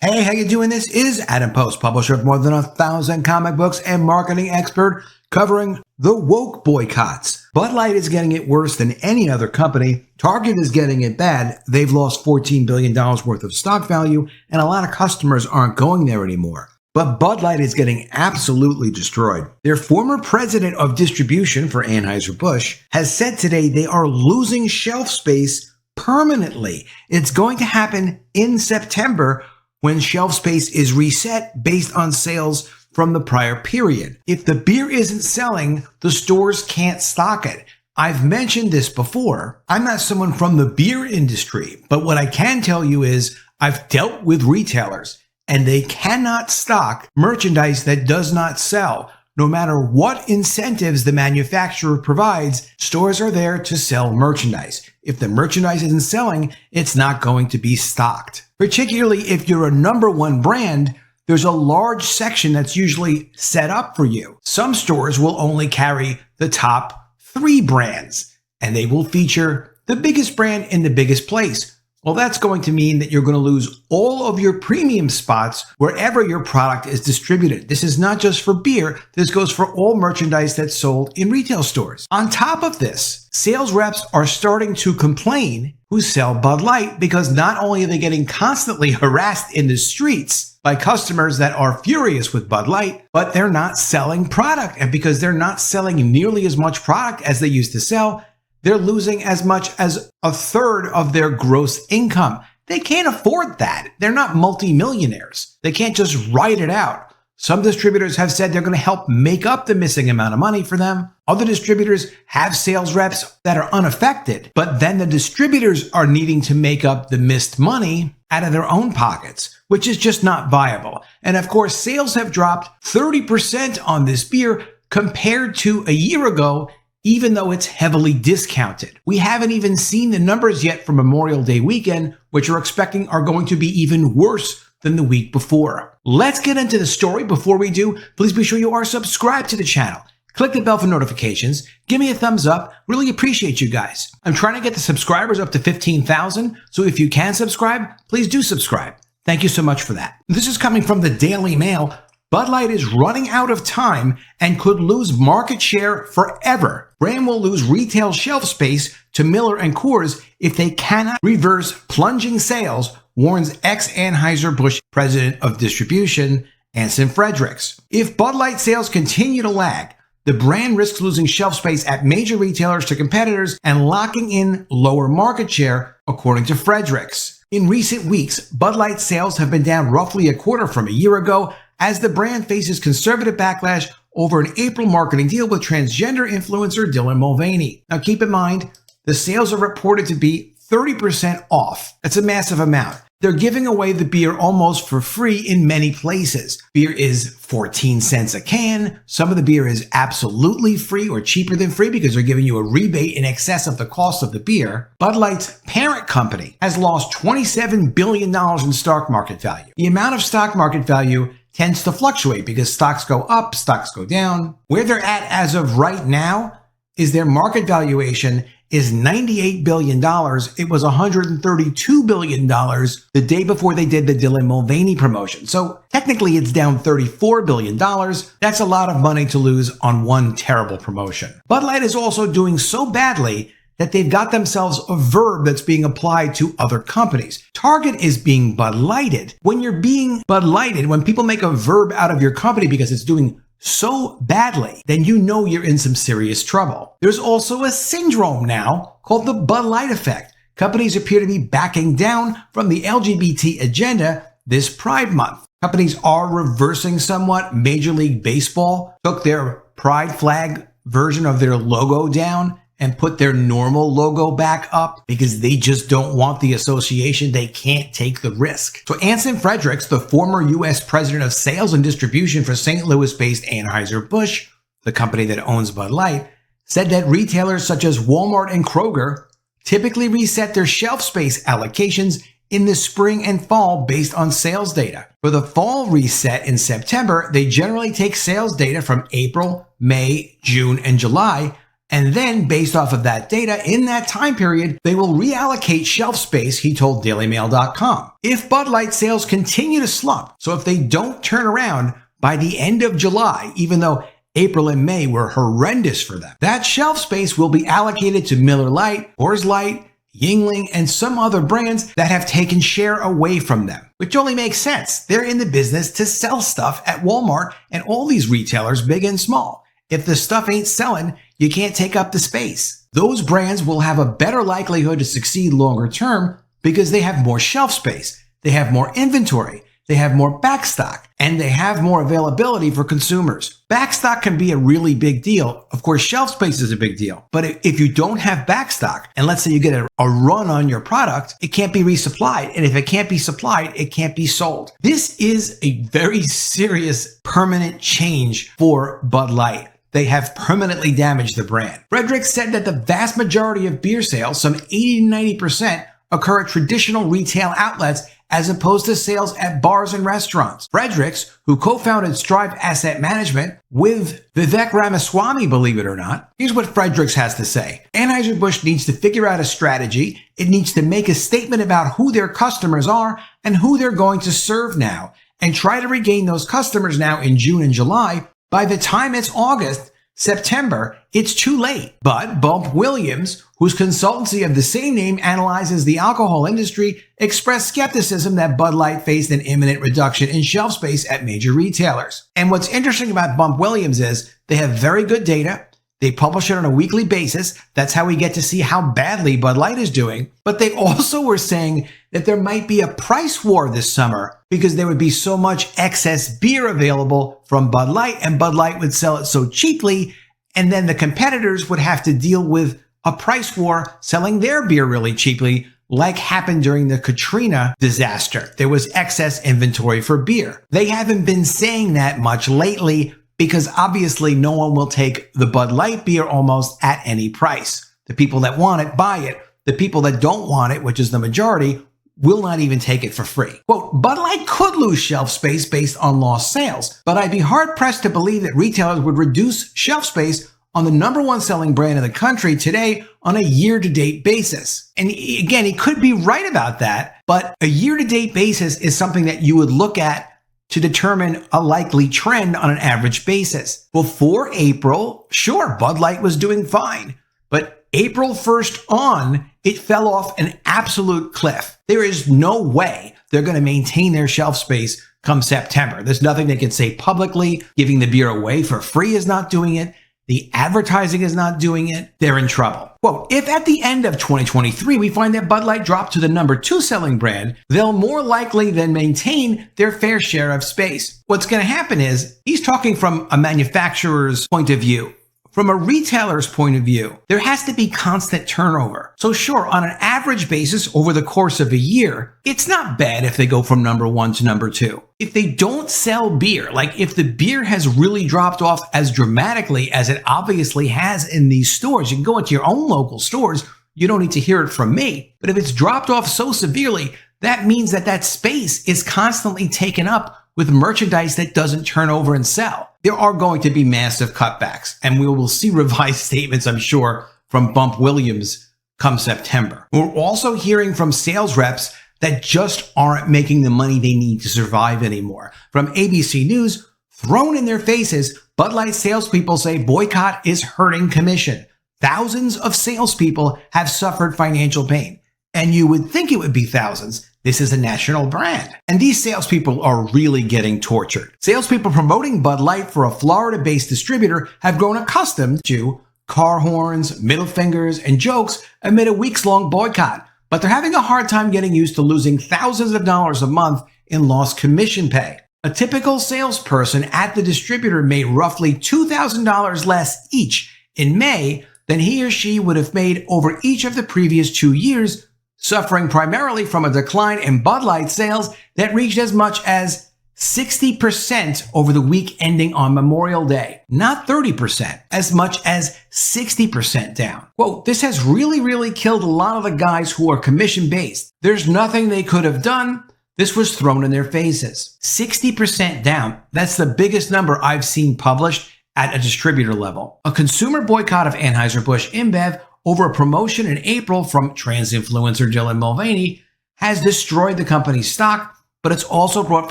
Hey, how you doing? This is Adam Post, publisher of more than 1,000 comic books and marketing expert covering the woke boycotts. Bud Light is getting it worse than any other company. Target is getting it bad. They've lost $14 billion worth of stock value, and a lot of customers aren't going there anymore. But Bud Light is getting absolutely destroyed. Their former president of distribution for Anheuser-Busch has said today they are losing shelf space permanently. It's going to happen in September when shelf space is reset based on sales from the prior period. If the beer isn't selling, the stores can't stock it. I've mentioned this before. I'm not someone from the beer industry, but what I can tell you is I've dealt with retailers and they cannot stock merchandise that does not sell. No matter what incentives the manufacturer provides, stores are there to sell merchandise. If the merchandise isn't selling, it's not going to be stocked. Particularly if you're a number one brand, there's a large section that's usually set up for you. Some stores will only carry the top 3 brands, and they will feature the biggest brand in the biggest place. Well, that's going to mean that you're going to lose all of your premium spots wherever your product is distributed. This is not just for beer. This goes for all merchandise that's sold in retail stores. On top of this, sales reps are starting to complain who sell Bud Light because not only are they getting constantly harassed in the streets by customers that are furious with Bud Light, but they're not selling product. And because they're not selling nearly as much product as they used to sell, they're losing as much as a third of their gross income. They can't afford that. They're not multimillionaires. They can't just write it out. Some distributors have said they're going to help make up the missing amount of money for them. Other distributors have sales reps that are unaffected, but then the distributors are needing to make up the missed money out of their own pockets, which is just not viable. And of course, sales have dropped 30% on this beer compared to a year ago, even though it's heavily discounted. We haven't even seen the numbers yet for Memorial Day weekend, which we're expecting are going to be even worse than the week before. Let's get into the story. Before we do, please be sure you are subscribed to the channel. Click the bell for notifications. Give me a thumbs up. Really appreciate you guys. I'm trying to get the subscribers up to 15,000, so if you can subscribe, please do subscribe. Thank you so much for that. This is coming from the Daily Mail. Bud Light is running out of time and could lose market share forever. Brand will lose retail shelf space to Miller and Coors if they cannot reverse plunging sales, warns ex-Anheuser-Busch president of distribution, Anson Fredericks. If Bud Light sales continue to lag, the brand risks losing shelf space at major retailers to competitors and locking in lower market share, according to Fredericks. In recent weeks, Bud Light sales have been down roughly a quarter from a year ago, as the brand faces conservative backlash over an April marketing deal with transgender influencer Dylan Mulvaney. Now keep in mind, the sales are reported to be 30% off. That's a massive amount. They're giving away the beer almost for free in many places. Beer is 14 cents a can. Some of the beer is absolutely free or cheaper than free because they're giving you a rebate in excess of the cost of the beer. Bud Light's parent company has lost $27 billion in stock market value. The amount of stock market value tends to fluctuate because stocks go up, stocks go down. Where they're at as of right now is their market valuation is $98 billion. It was $132 billion the day before they did the Dylan Mulvaney promotion. So technically it's down $34 billion. That's a lot of money to lose on one terrible promotion. Bud Light is also doing so badly that they've got themselves a verb that's being applied to other companies. Target is being Bud Lighted. When you're being Bud Lighted, when people make a verb out of your company because it's doing so badly, then you know you're in some serious trouble. There's also a syndrome now called the Bud Light effect. Companies appear to be backing down from the LGBT agenda this Pride Month. Companies are reversing somewhat. Major League Baseball took their pride flag version of their logo down and put their normal logo back up because they just don't want the association. They can't take the risk. So Anson Fredericks, the former U.S. president of sales and distribution for St. Louis-based Anheuser-Busch, the company that owns Bud Light, said that retailers such as Walmart and Kroger typically reset their shelf space allocations in the spring and fall based on sales data. For the fall reset in September, they generally take sales data from April, May, June, and July And then, based off of that data in that time period, they will reallocate shelf space, he told DailyMail.com. If Bud Light sales continue to slump, so if they don't turn around by the end of July, even though April and May were horrendous for them, that shelf space will be allocated to Miller Lite, Coors Light, Yuengling, and some other brands that have taken share away from them, which only makes sense. They're in the business to sell stuff at Walmart and all these retailers, big and small. If the stuff ain't selling, you can't take up the space. Those brands will have a better likelihood to succeed longer term because they have more shelf space, they have more inventory, they have more backstock, and they have more availability for consumers. Backstock can be a really big deal. Of course, shelf space is a big deal. But if you don't have backstock, and let's say you get a run on your product, it can't be resupplied. And if it can't be supplied, it can't be sold. This is a very serious permanent change for Bud Light. They have permanently damaged the brand. Frederick said that the vast majority of beer sales, some 80 to 90%, occur at traditional retail outlets as opposed to sales at bars and restaurants. Fredericks, who co-founded Strive Asset Management with Vivek Ramaswamy, believe it or not, here's what Fredericks has to say. Anheuser-Busch needs to figure out a strategy. It needs to make a statement about who their customers are and who they're going to serve now, and try to regain those customers now in June and July. By the time it's August, September, it's too late. But Bump Williams, whose consultancy of the same name analyzes the alcohol industry, expressed skepticism that Bud Light faced an imminent reduction in shelf space at major retailers. And what's interesting about Bump Williams is they have very good data. They publish it on a weekly basis. That's how we get to see how badly Bud Light is doing. But they also were saying that there might be a price war this summer because there would be so much excess beer available from Bud Light, and Bud Light would sell it so cheaply, and then the competitors would have to deal with a price war selling their beer really cheaply, like happened during the Katrina disaster. There was excess inventory for beer. They haven't been saying that much lately, because obviously no one will take the Bud Light beer almost at any price. The people that want it, buy it. The people that don't want it, which is the majority, will not even take it for free. Quote, Bud Light could lose shelf space based on lost sales, but I'd be hard-pressed to believe that retailers would reduce shelf space on the number one selling brand in the country today on a year-to-date basis. And again, he could be right about that, but a year-to-date basis is something that you would look at to determine a likely trend on an average basis. Before April, sure, Bud Light was doing fine, but April 1st on, it fell off an absolute cliff. There is no way they're going to maintain their shelf space come September. There's nothing they can say publicly. Giving the beer away for free is not doing it. The advertising is not doing it. They're in trouble. Quote, if at the end of 2023 we find that Bud Light dropped to the number 2 selling brand, they'll more likely than maintain their fair share of space. What's going to happen is, he's talking from a manufacturer's point of view. From a retailer's point of view, there has to be constant turnover. So sure, on an average basis over the course of a year, it's not bad if they go from number 1 to number 2. If they don't sell beer, like if the beer has really dropped off as dramatically as it obviously has in these stores, you can go into your own local stores, you don't need to hear it from me. But if it's dropped off so severely, that means that that space is constantly taken up with merchandise that doesn't turn over and sell. There are going to be massive cutbacks, and we will see revised statements, I'm sure, from Bump Williams come September. We're also hearing from sales reps that just aren't making the money they need to survive anymore. From ABC News, thrown in their faces, Bud Light salespeople say boycott is hurting commission. Thousands of salespeople have suffered financial pain. And you would think it would be thousands. This is a national brand. And these salespeople are really getting tortured. Salespeople promoting Bud Light for a Florida-based distributor have grown accustomed to car horns, middle fingers, and jokes amid a weeks-long boycott. But they're having a hard time getting used to losing thousands of dollars a month in lost commission pay. A typical salesperson at the distributor made roughly $2,000 less each in May than he or she would have made over each of the previous 2 years, suffering primarily from a decline in Bud Light sales that reached as much as 60% over the week ending on Memorial Day. Not 30%, as much as 60% down. Quote, this has really killed a lot of the guys who are commission-based. There's nothing they could have done. This was thrown in their faces. 60% down. That's the biggest number I've seen published at a distributor level. A consumer boycott of Anheuser-Busch InBev over a promotion in April from trans influencer Dylan Mulvaney has destroyed the company's stock, but it's also brought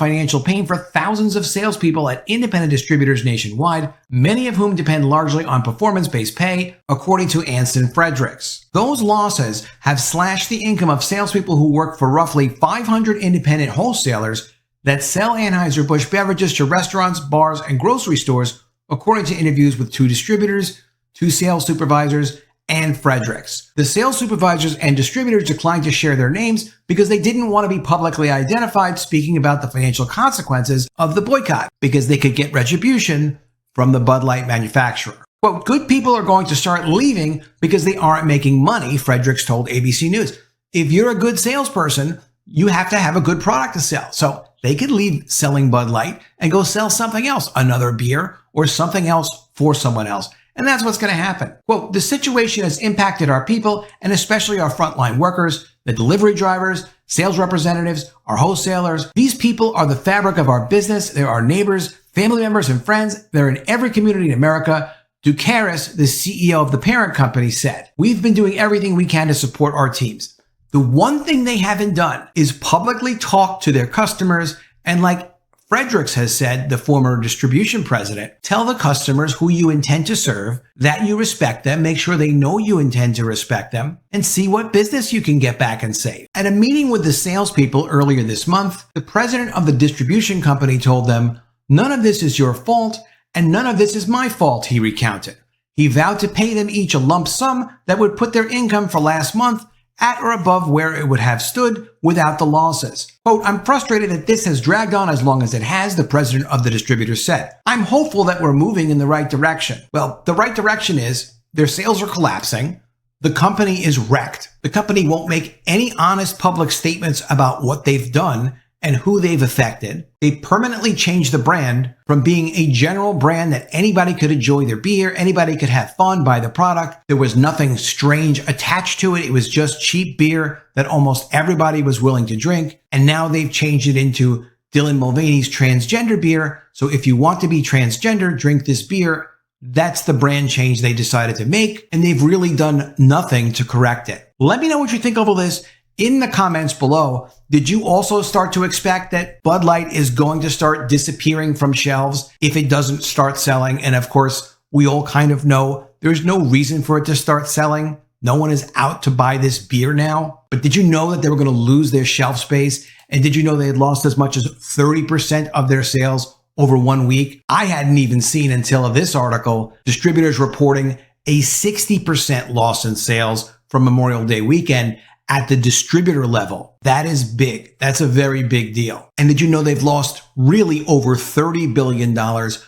financial pain for thousands of salespeople at independent distributors nationwide, many of whom depend largely on performance-based pay, according to Anson Fredericks. Those losses have slashed the income of salespeople who work for roughly 500 independent wholesalers that sell Anheuser-Busch beverages to restaurants, bars, and grocery stores, according to interviews with 2 distributors, 2 sales supervisors, and Fredericks. The sales supervisors and distributors declined to share their names because they didn't want to be publicly identified speaking about the financial consequences of the boycott, because they could get retribution from the Bud Light manufacturer. Quote, good people are going to start leaving because they aren't making money, Fredericks told ABC News. If you're a good salesperson, you have to have a good product to sell. So they could leave selling Bud Light and go sell something else, another beer or something else for someone else. And that's what's going to happen. Quote, the situation has impacted our people and especially our frontline workers, the delivery drivers, sales representatives, our wholesalers. These people are the fabric of our business. They're our neighbors, family members, and friends. They're in every community in America. Ducaris, the CEO of the parent company, said, we've been doing everything we can to support our teams. The one thing they haven't done is publicly talk to their customers and, like Fredericks has said, the former distribution president, tell the customers who you intend to serve, that you respect them, make sure they know you intend to respect them, and see what business you can get back and save. At a meeting with the salespeople earlier this month, the president of the distribution company told them, none of this is your fault, and none of this is my fault, he recounted. He vowed to pay them each a lump sum that would put their income for last month at or above where it would have stood without the losses. Quote, I'm frustrated that this has dragged on as long as it has, the president of the distributor said. I'm hopeful that we're moving in the right direction. Well, the right direction is their sales are collapsing. The company is wrecked. The company won't make any honest public statements about what they've done and who they've affected. They permanently changed the brand from being a general brand that anybody could enjoy their beer, anybody could have fun, buy the product. There was nothing strange attached to it. It was just cheap beer that almost everybody was willing to drink. And now they've changed it into Dylan Mulvaney's transgender beer. So if you want to be transgender, drink this beer. That's the brand change they decided to make, and they've really done nothing to correct it. Let me know what you think of all this in the comments below. Did you also start to expect that Bud Light is going to start disappearing from shelves if it doesn't start selling? And of course, we all kind of know there's no reason for it to start selling. No one is out to buy this beer now. But did you know that they were going to lose their shelf space? And did you know they had lost as much as 30% of their sales over 1 week? I hadn't even seen until this article, distributors reporting a 60% loss in sales from Memorial Day weekend at the distributor level. That is big. That's a very big deal. And did you know they've lost really over $30 billion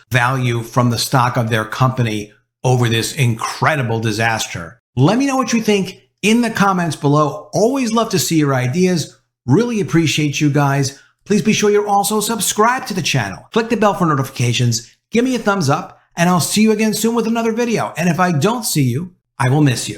value from the stock of their company over this incredible disaster? Let me know what you think in the comments below. Always love to see your ideas. Really appreciate you guys. Please be sure you're also subscribed to the channel. Click the bell for notifications. Give me a thumbs up, and I'll see you again soon with another video. And if I don't see you, I will miss you.